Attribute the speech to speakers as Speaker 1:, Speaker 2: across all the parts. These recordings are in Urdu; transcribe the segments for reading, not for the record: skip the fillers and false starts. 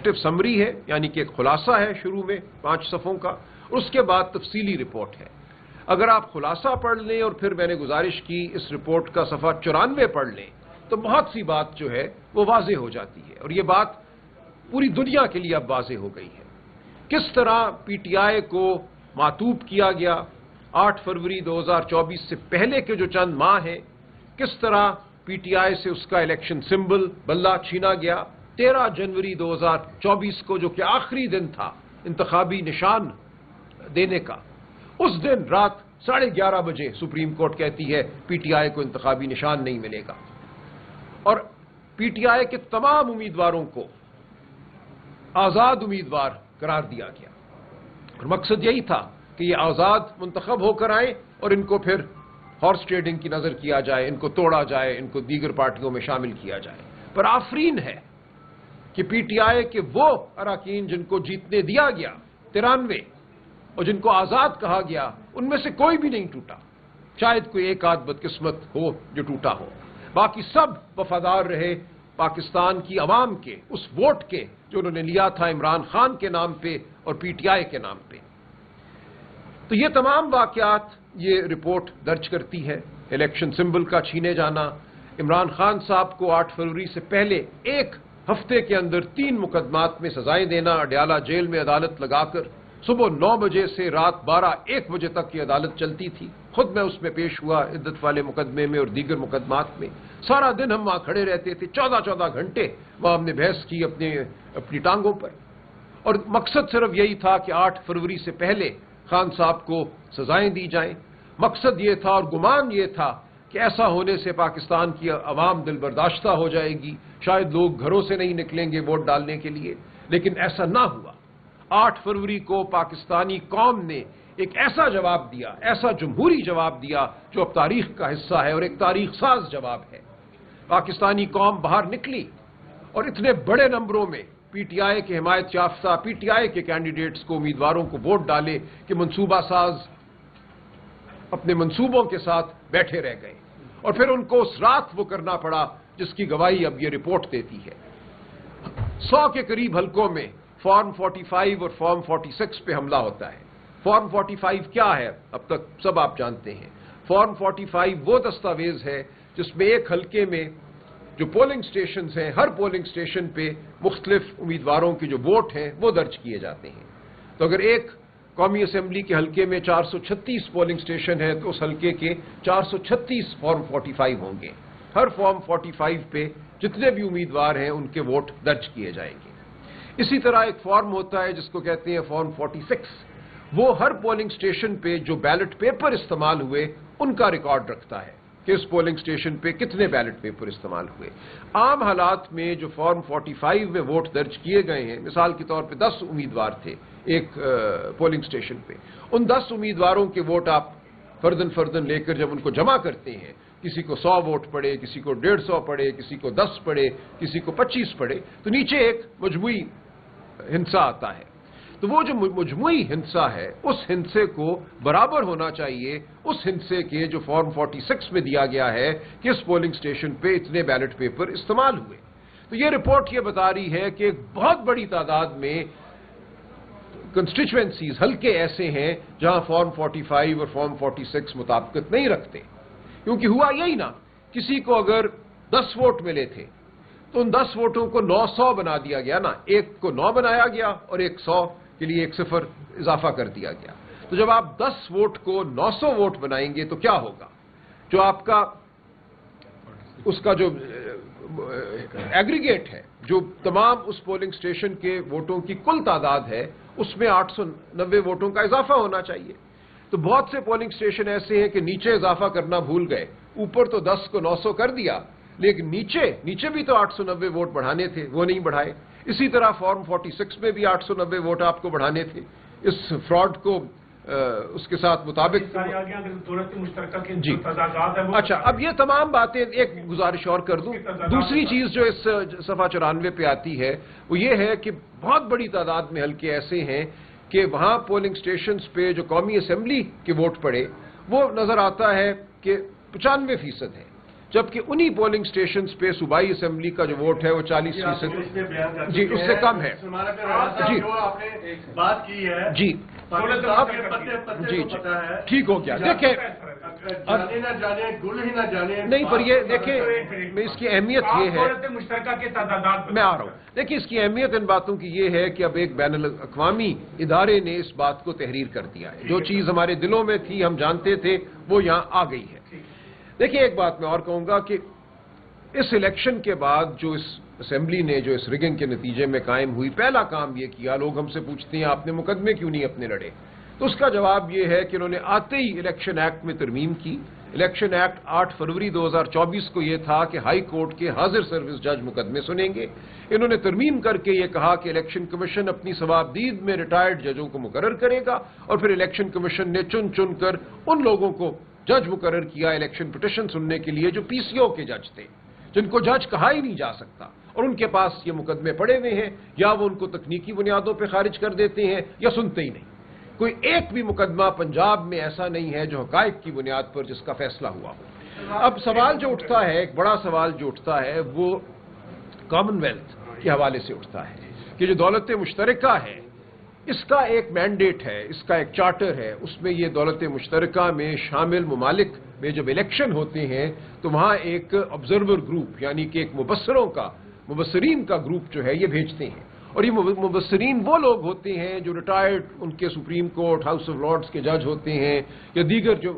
Speaker 1: ایگزیکٹو سمری ہے، یعنی کہ ایک خلاصہ ہے شروع میں 5 صفحوں کا، اور اس کے بعد تفصیلی رپورٹ ہے۔ اگر آپ خلاصہ پڑھ لیں اور پھر میں نے گزارش کی اس رپورٹ کا صفحہ 94 پڑھ لیں تو بہت سی بات جو ہے وہ واضح ہو جاتی ہے، اور یہ بات پوری دنیا کے لیے اب واضح ہو گئی ہے۔ کس طرح پی ٹی آئی کو معطوب کیا گیا 8 فروری 2024 سے پہلے کے جو چند ماہ ہیں، کس طرح پی ٹی آئی سے اس کا الیکشن سمبل بلہ چھینا گیا 13 جنوری 2024 کو، جو کہ آخری دن تھا انتخابی نشان دینے کا۔ اس دن رات 11:30 بجے سپریم کورٹ کہتی ہے پی ٹی آئی کو انتخابی نشان نہیں ملے گا، اور پی ٹی آئی کے تمام امیدواروں کو آزاد امیدوار قرار دیا گیا، اور مقصد یہی تھا کہ یہ آزاد منتخب ہو کر آئیں اور ان کو پھر ہارس ٹریڈنگ کی نظر کیا جائے، ان کو توڑا جائے، ان کو دیگر پارٹیوں میں شامل کیا جائے۔ پر آفرین ہے کہ پی ٹی آئی کے وہ اراکین جن کو جیتنے دیا گیا 93 اور جن کو آزاد کہا گیا، ان میں سے کوئی بھی نہیں ٹوٹا، شاید کوئی ایک آدھ بدقسمت ہو جو ٹوٹا ہو، باقی سب وفادار رہے پاکستان کی عوام کے اس ووٹ کے جو انہوں نے لیا تھا عمران خان کے نام پہ اور پی ٹی آئی کے نام پہ۔ تو یہ تمام واقعات یہ رپورٹ درج کرتی ہے۔ الیکشن سمبل کا چھینے جانا، عمران خان صاحب کو 8 فروری سے پہلے ایک ہفتے کے اندر 3 مقدمات میں سزائیں دینا، اڈیالہ جیل میں عدالت لگا کر، صبح 9 بجے سے رات 12-1 بجے تک یہ عدالت چلتی تھی، خود میں اس میں پیش ہوا عدت والے مقدمے میں اور دیگر مقدمات میں۔ سارا دن ہم وہاں کھڑے رہتے تھے، 14 گھنٹے وہاں ہم نے بحث کی اپنی ٹانگوں پر، اور مقصد صرف یہی تھا کہ 8 فروری سے پہلے خان صاحب کو سزائیں دی جائیں۔ مقصد یہ تھا اور گمان یہ تھا کہ ایسا ہونے سے پاکستان کی عوام دل برداشتہ ہو جائے گی، شاید لوگ گھروں سے نہیں نکلیں گے ووٹ ڈالنے کے لیے، لیکن ایسا نہ ہوا۔ 8 فروری کو پاکستانی قوم نے ایک ایسا جواب دیا، ایسا جمہوری جواب دیا جو اب تاریخ کا حصہ ہے اور ایک تاریخ ساز جواب ہے۔ پاکستانی قوم باہر نکلی اور اتنے بڑے نمبروں میں پی ٹی آئی کے حمایت یافتہ پی ٹی آئی کے کینڈیڈیٹس کو، امیدواروں کو ووٹ ڈالے کہ منصوبہ ساز اپنے منصوبوں کے ساتھ بیٹھے رہ گئے، اور پھر ان کو اس رات وہ کرنا پڑا جس کی گواہی اب یہ رپورٹ دیتی ہے۔ 100 کے قریب حلقوں میں فارم 45 اور فارم 46 پہ حملہ ہوتا ہے۔ فارم 45 کیا ہے اب تک سب آپ جانتے ہیں۔ فارم 45 وہ دستاویز ہے جس میں ایک حلقے میں جو پولنگ سٹیشنز ہیں، ہر پولنگ سٹیشن پہ مختلف امیدواروں کے جو ووٹ ہیں وہ درج کیے جاتے ہیں۔ تو اگر ایک قومی اسمبلی کے حلقے میں 436 پولنگ سٹیشن ہے تو اس حلقے کے 436 فارم 45 ہوں گے۔ ہر فارم 45 پہ جتنے بھی امیدوار ہیں ان کے ووٹ درج کیے جائیں گے۔ اسی طرح ایک فارم ہوتا ہے جس کو کہتے ہیں فارم 46، وہ ہر پولنگ سٹیشن پہ جو بیلٹ پیپر استعمال ہوئے ان کا ریکارڈ رکھتا ہے کہ اس پولنگ سٹیشن پہ کتنے بیلٹ پیپر استعمال ہوئے۔ عام حالات میں جو فارم 45 میں ووٹ درج کیے گئے ہیں، مثال کے طور پہ 10 امیدوار تھے ایک پولنگ سٹیشن پہ، ان 10 امیدواروں کے ووٹ آپ فردن لے کر جب ان کو جمع کرتے ہیں، کسی کو 100 ووٹ پڑے، کسی کو 150 پڑے، کسی کو 10 پڑے، کسی کو 25 پڑے، تو نیچے ایک مجموعی ہندسہ آتا ہے۔ تو وہ جو مجموعی ہندسہ ہے اس ہندسے کو برابر ہونا چاہیے اس ہندسے کے جو فارم 46 میں دیا گیا ہے کہ اس پولنگ سٹیشن پہ اتنے بیلٹ پیپر استعمال ہوئے۔ تو یہ رپورٹ یہ بتا رہی ہے کہ ایک بہت بڑی تعداد میں کنسٹیچوئنسیز، حلقے ایسے ہیں جہاں فارم 45 اور فارم 46 مطابقت نہیں رکھتے، کیونکہ ہوا یہی نا، کسی کو اگر 10 ووٹ ملے تھے تو ان 10 ووٹوں کو 900 بنا دیا گیا نا، ایک کو 9 بنایا گیا اور ایک 100 کے لیے ایک صفر اضافہ کر دیا گیا۔ تو جب آپ 10 ووٹ کو 900 ووٹ بنائیں گے تو کیا ہوگا؟ جو آپ کا اس کا جو ایگریگیٹ ہے، جو تمام اس پولنگ سٹیشن کے ووٹوں کی کل تعداد ہے، اس میں 890 ووٹوں کا اضافہ ہونا چاہیے۔ تو بہت سے پولنگ سٹیشن ایسے ہیں کہ نیچے اضافہ کرنا بھول گئے، اوپر تو 10 کو 900 کر دیا، لیکن نیچے بھی تو 890 ووٹ بڑھانے تھے، وہ نہیں بڑھائے۔ اسی طرح فارم 46 میں بھی 890 ووٹ آپ کو بڑھانے تھے۔ اس فراڈ کو اس کے ساتھ مطابق جی اچھا، اب یہ تمام باتیں ایک گزارش اور کر دوں۔ دوسری چیز جو اس صفحہ 94 پہ آتی ہے وہ یہ ہے کہ بہت بڑی تعداد میں حلقے ایسے ہیں کہ وہاں پولنگ سٹیشنز پہ جو قومی اسمبلی کے ووٹ پڑے وہ نظر آتا ہے کہ 95% ہے، جبکہ انہی پولنگ سٹیشنز پہ صوبائی اسمبلی کا جو ووٹ ہے وہ 40%، جی، اس سے کم ہے۔ جی
Speaker 2: بات کی ہے،
Speaker 1: جی جی ٹھیک ہو گیا۔ دیکھیں
Speaker 2: جانے نہ جانے گل ہی نہ جانے
Speaker 1: نہیں، پر یہ دیکھیں اس کی اہمیت یہ ہے،
Speaker 3: مشترکہ کے تعداد
Speaker 1: میں آ رہا ہوں، دیکھیں اس کی اہمیت ان باتوں کی یہ ہے کہ اب ایک بین الاقوامی ادارے نے اس بات کو تحریر کر دیا ہے۔ جو چیز ہمارے دلوں میں تھی، ہم جانتے تھے، وہ یہاں آ گئی ہے۔ دیکھیں ایک بات میں اور کہوں گا کہ اس الیکشن کے بعد جو اس اسمبلی نے جو اس ریگنگ کے نتیجے میں قائم ہوئی، پہلا کام یہ کیا، لوگ ہم سے پوچھتے ہیں آپ نے مقدمے کیوں نہیں اپنے لڑے، تو اس کا جواب یہ ہے کہ انہوں نے آتے ہی الیکشن ایکٹ میں ترمیم کی۔ الیکشن ایکٹ 8 فروری 2024 کو یہ تھا کہ ہائی کورٹ کے حاضر سروس جج مقدمے سنیں گے۔ انہوں نے ترمیم کر کے یہ کہا کہ الیکشن کمیشن اپنی ثوابدید میں ریٹائرڈ ججوں کو مقرر کرے گا، اور پھر الیکشن کمیشن نے چن کر ان لوگوں کو جج مقرر کیا الیکشن پٹیشن سننے کے لیے جو PCO کے جج تھے، جن کو جج کہا ہی نہیں جا سکتا، اور ان کے پاس یہ مقدمے پڑے ہوئے ہیں، یا وہ ان کو تکنیکی بنیادوں پہ خارج کر دیتے ہیں یا سنتے ہی نہیں۔ کوئی ایک بھی مقدمہ پنجاب میں ایسا نہیں ہے جو حقائق کی بنیاد پر جس کا فیصلہ ہوا ہو۔ اب سوال جو اٹھتا ہے، ایک بڑا سوال جو اٹھتا ہے، وہ کامن ویلتھ کے حوالے سے اٹھتا ہے کہ جو دولت مشترکہ ہے، اس کا ایک مینڈیٹ ہے، اس کا ایک چارٹر ہے، اس میں یہ دولت مشترکہ میں شامل ممالک میں جب الیکشن ہوتے ہیں تو وہاں ایک آبزرور گروپ، یعنی کہ ایک مبصرین کا گروپ جو ہے یہ بھیجتے ہیں، اور یہ مبصرین وہ لوگ ہوتے ہیں جو ریٹائرڈ ان کے supreme court, house of Lords کے جج ہوتے ہیں، یا دیگر جو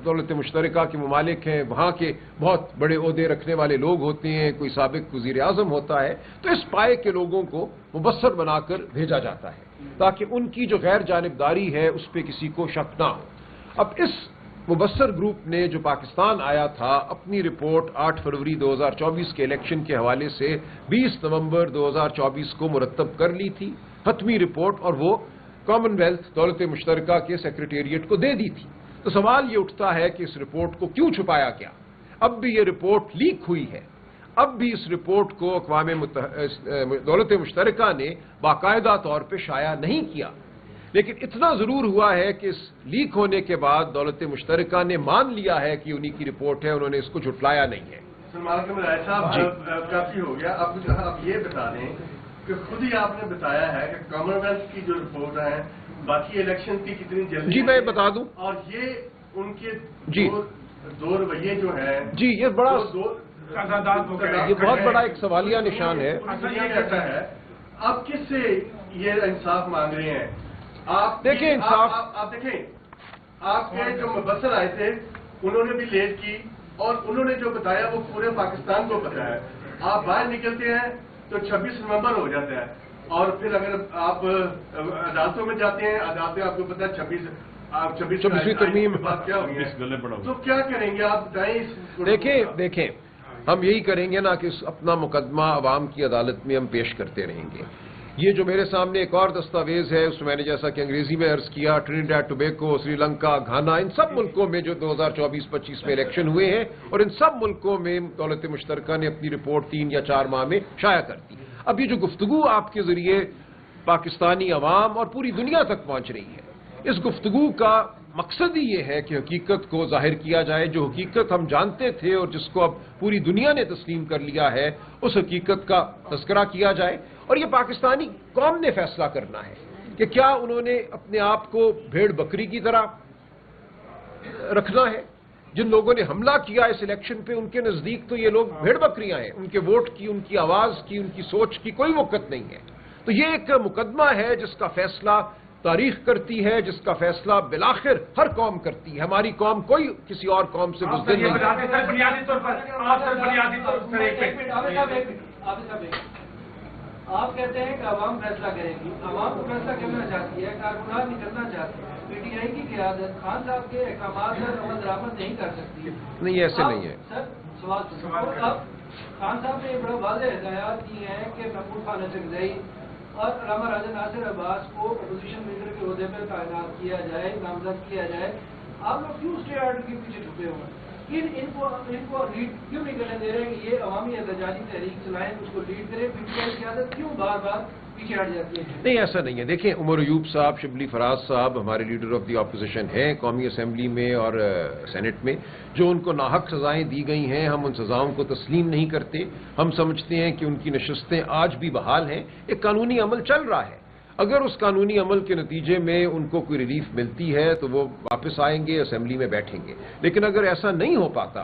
Speaker 1: دولت مشترکہ کے ممالک ہیں وہاں کے بہت بڑے عہدے رکھنے والے لوگ ہوتے ہیں، کوئی سابق وزیر اعظم ہوتا ہے، تو اس پائے کے لوگوں کو مبصر بنا کر بھیجا جاتا ہے تاکہ ان کی جو غیر جانبداری ہے اس پہ کسی کو شک نہ ہو۔ اب اس مبصر گروپ نے جو پاکستان آیا تھا اپنی رپورٹ 8 فروری 2024 کے الیکشن کے حوالے سے 20 نومبر 2024 کو مرتب کر لی تھی حتمی رپورٹ، اور وہ کامن ویلتھ دولت مشترکہ کے سیکریٹریٹ کو دے دی تھی۔ تو سوال یہ اٹھتا ہے کہ اس رپورٹ کو کیوں چھپایا گیا؟ اب بھی یہ رپورٹ لیک ہوئی ہے، اب بھی اس رپورٹ کو اقوام دولت مشترکہ نے باقاعدہ طور پہ شائع نہیں کیا، لیکن اتنا ضرور ہوا ہے کہ اس لیک ہونے کے بعد دولت مشترکہ نے مان لیا ہے کہ انہی کی رپورٹ ہے، انہوں نے اس کو جھٹلایا نہیں ہے۔
Speaker 2: صاحب کافی ہو گیا، آپ یہ بتا دیں کہ خود ہی آپ نے بتایا ہے کہ کامن ویلتھ کی جو رپورٹ ہے باقی الیکشن کی کتنی جلدی،
Speaker 1: جی میں بتا دوں،
Speaker 2: اور یہ ان کے
Speaker 1: جی
Speaker 2: دو رویے جو ہیں،
Speaker 1: جی یہ بڑا
Speaker 3: یہ
Speaker 1: بہت بڑا ایک سوالیہ نشان ہے۔
Speaker 2: آپ کس سے یہ انصاف مانگ رہے ہیں؟ آپ
Speaker 1: دیکھیں انصاف،
Speaker 2: آپ دیکھیں آپ کے جو مبصر آئے تھے انہوں نے بھی لیٹ کی، اور انہوں نے جو بتایا وہ پورے پاکستان کو پتا ہے۔ آپ باہر نکلتے ہیں تو 26 نومبر ہو جاتا ہے، اور پھر اگر آپ عدالتوں میں جاتے ہیں، عدالتیں آپ کو پتا ہے 26
Speaker 1: ترمیم
Speaker 2: بات کیا ہوگی، تو کیا کریں گے آپ بتائیں؟
Speaker 1: دیکھیں ہم یہی کریں گے نا کہ اپنا مقدمہ عوام کی عدالت میں ہم پیش کرتے رہیں گے۔ یہ جو میرے سامنے ایک اور دستاویز ہے، اس میں نے جیسا کہ انگریزی میں عرض کیا، Trinidad tobacco, Sri Lanka, Ghana, ان سب ملکوں میں جو 2024-25 میں الیکشن ہوئے ہیں، اور ان سب ملکوں میں دولت مشترکہ نے اپنی رپورٹ 3 یا 4 ماہ میں شائع کر دی۔ اب یہ جو گفتگو آپ کے ذریعے پاکستانی عوام اور پوری دنیا تک پہنچ رہی ہے، اس گفتگو کا مقصد ہی یہ ہے کہ حقیقت کو ظاہر کیا جائے، جو حقیقت ہم جانتے تھے اور جس کو اب پوری دنیا نے تسلیم کر لیا ہے، اس حقیقت کا تذکرہ کیا جائے، اور یہ پاکستانی قوم نے فیصلہ کرنا ہے کہ کیا انہوں نے اپنے آپ کو بھیڑ بکری کی طرح رکھنا ہے۔ جن لوگوں نے حملہ کیا اس الیکشن پہ، ان کے نزدیک تو یہ لوگ بھیڑ بکریاں ہیں، ان کے ووٹ کی، ان کی آواز کی، ان کی سوچ کی کوئی وقت نہیں ہے۔ تو یہ ایک مقدمہ ہے جس کا فیصلہ تاریخ کرتی ہے، جس کا فیصلہ بالآخر ہر قوم کرتی ہے۔ ہماری قوم کوئی کسی اور قوم سے بزدل نہیں ہے۔
Speaker 4: آپ کہتے ہیں کہ عوام فیصلہ کرے گی، عوام کو فیصلہ کرنا چاہتی ہے، کارکنان نکلنا چاہتے ہیں، PTI کی قیادت خان صاحب کے احکامات پر عمل درآمد نہیں کر سکتی۔
Speaker 1: نہیں ایسے نہیں ہے
Speaker 4: سر، سوال اب خان صاحب نے بڑا واضح ہدایات دی ہیں کہ محمود خان اصغری اور علامہ راجہ ناصر عباس کو اپوزیشن لیڈر کے عہدے پر تعینات کیا جائے، نامزد کیا جائے۔ آپ لوگ کیوں اسٹے آرڈر کے پیچھے چھپے ہوئے ہیں؟ ان کو لیڈ کیوں نہیں کرنے دے رہے ہیں کہ یہ عوامی احتجاجی تحریک چلائیں، اس کو لیڈ کریں؟ PTI کی قیادت کیوں بار بار پیچھے ہٹ جاتی ہے؟
Speaker 1: نہیں، ایسا نہیں ہے. دیکھیں، عمر ایوب صاحب، شبلی فراز صاحب ہمارے لیڈر آف دی اپوزیشن ہیں قومی اسمبلی میں اور سینٹ میں. جو ان کو ناحق سزائیں دی گئی ہیں، ہم ان سزاؤں کو تسلیم نہیں کرتے. ہم سمجھتے ہیں کہ ان کی نشستیں آج بھی بحال ہیں. ایک قانونی عمل چل رہا ہے. اگر اس قانونی عمل کے نتیجے میں ان کو کوئی ریلیف ملتی ہے تو وہ واپس آئیں گے، اسمبلی میں بیٹھیں گے. لیکن اگر ایسا نہیں ہو پاتا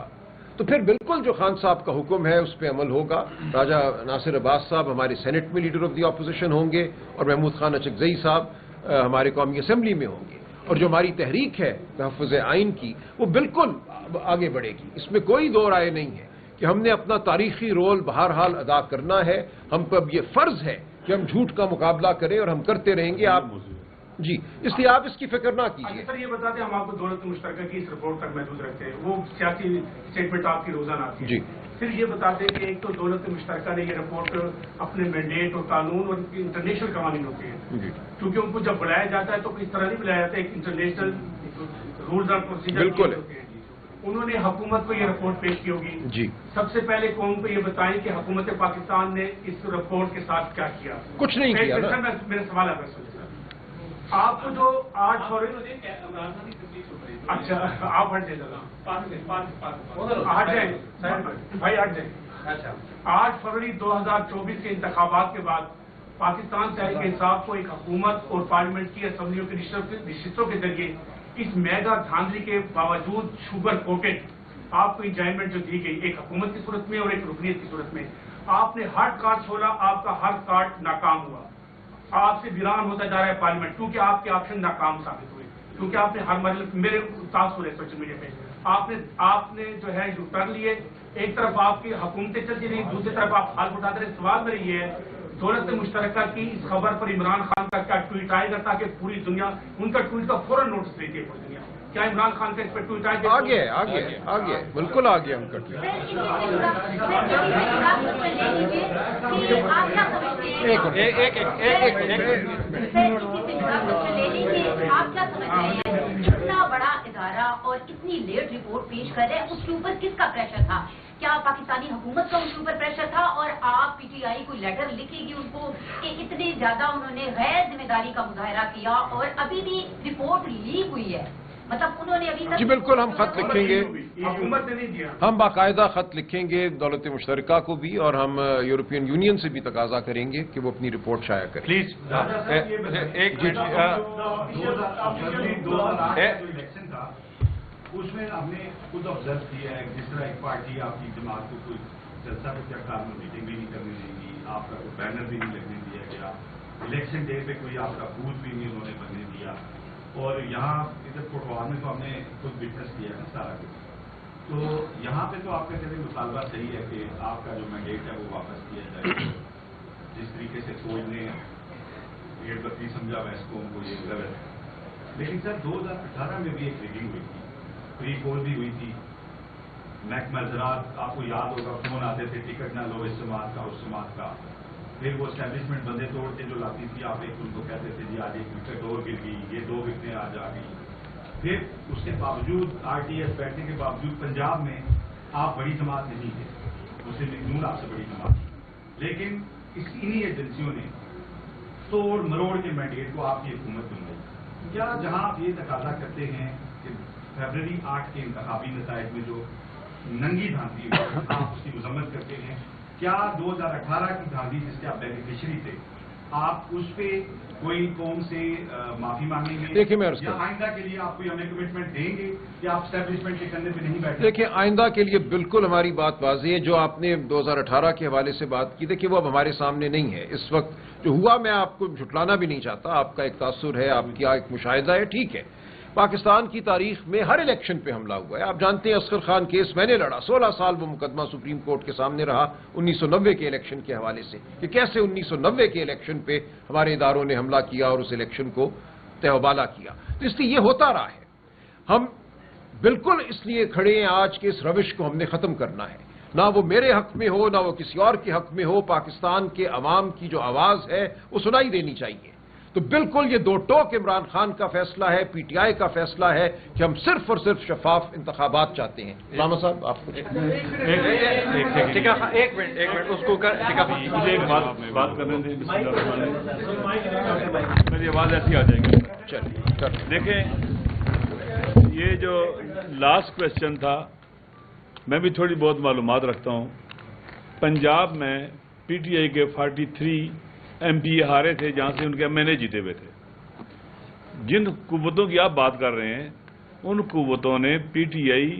Speaker 1: تو پھر بالکل جو خان صاحب کا حکم ہے اس پہ عمل ہوگا. راجہ ناصر عباس صاحب ہمارے سینٹ میں لیڈر آف دی اپوزیشن ہوں گے اور محمود خان اچکزئی صاحب ہمارے قومی اسمبلی میں ہوں گے. اور جو ہماری تحریک ہے تحفظ آئین کی، وہ بالکل آگے بڑھے گی. اس میں کوئی دو رائے نہیں ہے کہ ہم نے اپنا تاریخی رول بہرحال ادا کرنا ہے. ہم پر اب یہ فرض ہے کہ ہم جھوٹ کا مقابلہ کریں اور ہم کرتے رہیں گے. آپ جی، اس لیے آپ اس کی فکر نہ کیجیے.
Speaker 3: سر یہ بتاتے ہیں، ہم آپ کو دولت مشترکہ کی اس رپورٹ تک محدود رکھتے ہیں، وہ سیاسی اسٹیٹمنٹ آپ کی روزانہ آتی ہے.
Speaker 1: جی،
Speaker 3: پھر یہ بتاتے ہیں کہ ایک تو دولت مشترکہ نے یہ رپورٹ اپنے مینڈیٹ اور قانون اور انٹرنیشنل قوانین ہوتے ہیں، کیونکہ ان کو جب بلایا جاتا ہے تو اس طرح نہیں بلایا جاتا ہے، ایک انٹرنیشنل رولز اور پروسیجر
Speaker 1: بالکل
Speaker 3: ہوتے ہیں. انہوں نے حکومت کو یہ رپورٹ پیش کی ہوگی.
Speaker 1: جی،
Speaker 3: سب سے پہلے قوم کو یہ بتائیں کہ حکومت پاکستان نے اس رپورٹ کے ساتھ کیا کیا.
Speaker 1: کچھ نہیں کیا نا.
Speaker 3: میرا سوال ہے سر، آپ کو جو 8 فروری، اچھا آپ ہٹ جائیں، ہٹ جائیں بھائی، ہٹ جائیں. اچھا، 8 فروری 2024 کے انتخابات کے بعد پاکستان تحریک انصاف کو ایک حکومت اور پارلیمنٹ کی اسمبلیوں کی نشستوں کے ذریعے اس میگا دھاندلی کے باوجود شوگر کوٹڈ آپ کو انجوائمنٹ جو دی گئی ایک حکومت کی صورت میں اور ایک رکنیت کی صورت میں، آپ نے ہر کارڈ کھولا، آپ کا ہر کارڈ ناکام ہوا. آپ سے ویران ہوتا جا رہا ہے پارلیمنٹ، کیونکہ آپ کے آپشن ناکام ثابت ہوئے، کیونکہ آپ نے ہر میرے تاثر ہے سوشل میڈیا پہ، آپ نے جو ہے جو کر لیے. ایک طرف آپ کی حکومتیں چلتی رہی، دوسری طرف آپ حال اٹھاتے رہے. سوال میرا یہ ہے، دولت مشترکہ کی اس خبر پر عمران خان کا کیا ٹویٹ آئے گا تاکہ پوری دنیا ان کا ٹویٹ کا فوراً نوٹس لیتی ہے پوری دنیا؟ کیا عمران خان کا اس پر ٹویٹ آئے گا؟
Speaker 1: آگے بالکل آگے ہم کرتے ہیں.
Speaker 5: آپ کیا سمجھ رہے ہیں اتنا بڑا ادارہ اور اتنی لیٹ رپورٹ پیش کر رہے ہیں، اس کے اوپر کس کا پریشر تھا؟ کیا پاکستانی حکومت کا ان کے اوپر پریشر تھا اور آپ پی ٹی آئی کو لیٹر لکھے گی ان کو کہ اتنی زیادہ انہوں نے غیر ذمہ داری کا مظاہرہ کیا اور ابھی بھی رپورٹ لیک ہوئی ہے؟ مطلب انہوں نے ابھی تک...
Speaker 1: جی بالکل، ہم خط لکھیں گے،
Speaker 3: حکومت نے نہیں دیا.
Speaker 1: ہم باقاعدہ خط لکھیں گے دولت مشترکہ کو بھی، اور ہم یورپین یونین سے بھی تقاضا کریں گے کہ وہ اپنی رپورٹ شائع کریں.
Speaker 6: پلیز ایک
Speaker 7: الیکشن تھا اس میں ہم نے خود آبزرو کیا ہے، جس طرح ایک پارٹی آپ کی جماعت کو کوئی جلسہ اختیار میں میٹنگ بھی نہیں کرنے دیں گی، آپ کا کوئی بینر بھی نہیں لگنے دیا گیا، الیکشن ڈے پہ کوئی آپ کا بوتھ بھی نہیں انہوں نے بننے دیا. اور یہاں ادھر کوٹوال میں تو ہم نے خود وٹنس کیا ہے سارا کچھ. تو یہاں پہ تو آپ کا کہتے مطالبہ صحیح ہے کہ آپ کا جو مینڈیٹ ہے وہ واپس کیا جائے. جس طریقے سے فوج نے 132 سمجھا ویسٹ کو ان کو یہ غلط ہے. لیکن سر 2018 میں بھی ایک ریگنگ ہوئی تھی، پری پول بھی ہوئی تھی. محکمہ زراعت آپ کو یاد ہوگا فون آتے تھے ٹکٹ نہ لو اس سماعت کا اس سماعت کا. پھر وہ اسٹیبلشمنٹ بندے توڑتے جو لاتی تھی، آپ ایک ان کو کہتے تھے جی آج ایک وکٹ اور گر گئی، یہ 2 وکٹیں آج آ گئی. پھر اس کے باوجود آر ٹی ایس بیٹھنے کے باوجود پنجاب میں آپ بڑی جماعت نہیں تھے، مسلم لیگ نون آپ سے بڑی جماعت تھی. لیکن انہی ایجنسیوں نے توڑ مروڑ کے مینڈیٹ کو آپ کی حکومت بن گئی. کیا جہاں آپ یہ تقاضا کرتے ہیں کہ فیبرری 8 کے انتخابی نتائج میں جو ننگی دھاندلی ہوئی آپ اس کی مذمت کرتے ہیں، کیا 2018 کی دھاندلی جس کے آپ بینیفیشری تھے آپ اس پہ کوئی قوم سے معافی مانگیں گے؟
Speaker 1: دیکھیں میں
Speaker 7: یا آئندہ کے لیے آپ کوئی ہمیں کمٹمنٹ دیں گے یا آپ اسٹیبلشمنٹ کے کندھے پہ نہیں بیٹھیں؟
Speaker 1: دیکھیں، آئندہ کے لیے بالکل ہماری بات واضح ہے. جو آپ نے 2018 کے حوالے سے بات کی، دیکھیں وہ اب ہمارے سامنے نہیں ہے. اس وقت جو ہوا میں آپ کو جھٹلانا بھی نہیں چاہتا، آپ کا ایک تاثر ہے، آپ کا ایک مشاہدہ ہے، ٹھیک ہے. پاکستان کی تاریخ میں ہر الیکشن پہ حملہ ہوا ہے. آپ جانتے ہیں اصغر خان کیس میں نے لڑا، 16 سال وہ مقدمہ سپریم کورٹ کے سامنے رہا 1990 کے الیکشن کے حوالے سے کہ کیسے 1990 کے الیکشن پہ ہمارے اداروں نے حملہ کیا اور اس الیکشن کو تہوبالا کیا. تو اس لیے یہ ہوتا رہا ہے. ہم بالکل اس لیے کھڑے ہیں آج کے اس روش کو ہم نے ختم کرنا ہے. نہ وہ میرے حق میں ہو، نہ وہ کسی اور کے حق میں ہو. پاکستان کے عوام کی جو آواز ہے وہ سنائی دینی چاہیے. تو بالکل یہ دو ٹوک عمران خان کا فیصلہ ہے، پی ٹی آئی کا فیصلہ ہے کہ ہم صرف اور صرف شفاف انتخابات چاہتے ہیں. علامہ صاحب آپ کچھ
Speaker 6: ایک منٹ اس کو
Speaker 7: مجھے ایک بات کرنے دیں. بسم اللہ الرحمن الرحیم. میری آواز ایسی آ جائے گی.
Speaker 1: چلیے
Speaker 7: دیکھیں یہ جو لاسٹ کوشچن تھا، میں بھی تھوڑی بہت معلومات رکھتا ہوں. پنجاب میں پی ٹی آئی کے 43 ایم پی ہارے تھے جہاں سے ان کے ایم این اے جیتے ہوئے تھے. جن قوتوں کی آپ بات کر رہے ہیں ان قوتوں نے پی ٹی آئی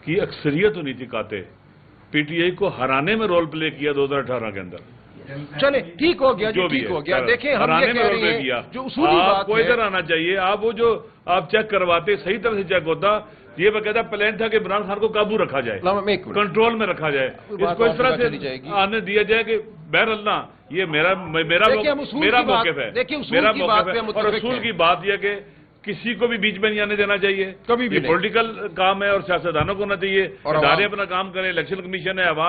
Speaker 7: کی اکثریت ہونی تھی کہتے پی ٹی آئی کو ہرانے میں رول پلے کیا 2018 کے اندر.
Speaker 1: چلے ٹھیک ہو گیا،
Speaker 7: جو بھی
Speaker 1: ٹھیک ہو گیا. دیکھیں ہم
Speaker 7: ہرانے
Speaker 1: یہ
Speaker 7: میں
Speaker 1: کہہ
Speaker 7: رول
Speaker 1: رہے
Speaker 7: پلے کیا.
Speaker 1: ہیں جو اصولی
Speaker 7: آپ
Speaker 1: بات
Speaker 7: کو
Speaker 1: ہے،
Speaker 7: ادھر آنا چاہیے. آپ وہ جو آپ چیک کرواتے صحیح طرح سے چیک ہوتا. یہ باقاعدہ پلان تھا کہ عمران خان کو قابو رکھا جائے، کنٹرول میں رکھا جائے، اس کو اس طرح سے آنے دیا جائے کہ بہر اللہ یہ میرا موقف ہے، میرا موقف ہے. اور اصول کی بات یہ کہ کسی کو بھی بیچ میں نہیں آنے دینا چاہیے.
Speaker 1: کبھی بھی
Speaker 7: یہ پولیٹیکل کام ہے اور سیاستدانوں کو ہونا چاہیے. ادارے اپنا کام کریں. الیکشن کمیشن ہے، عوام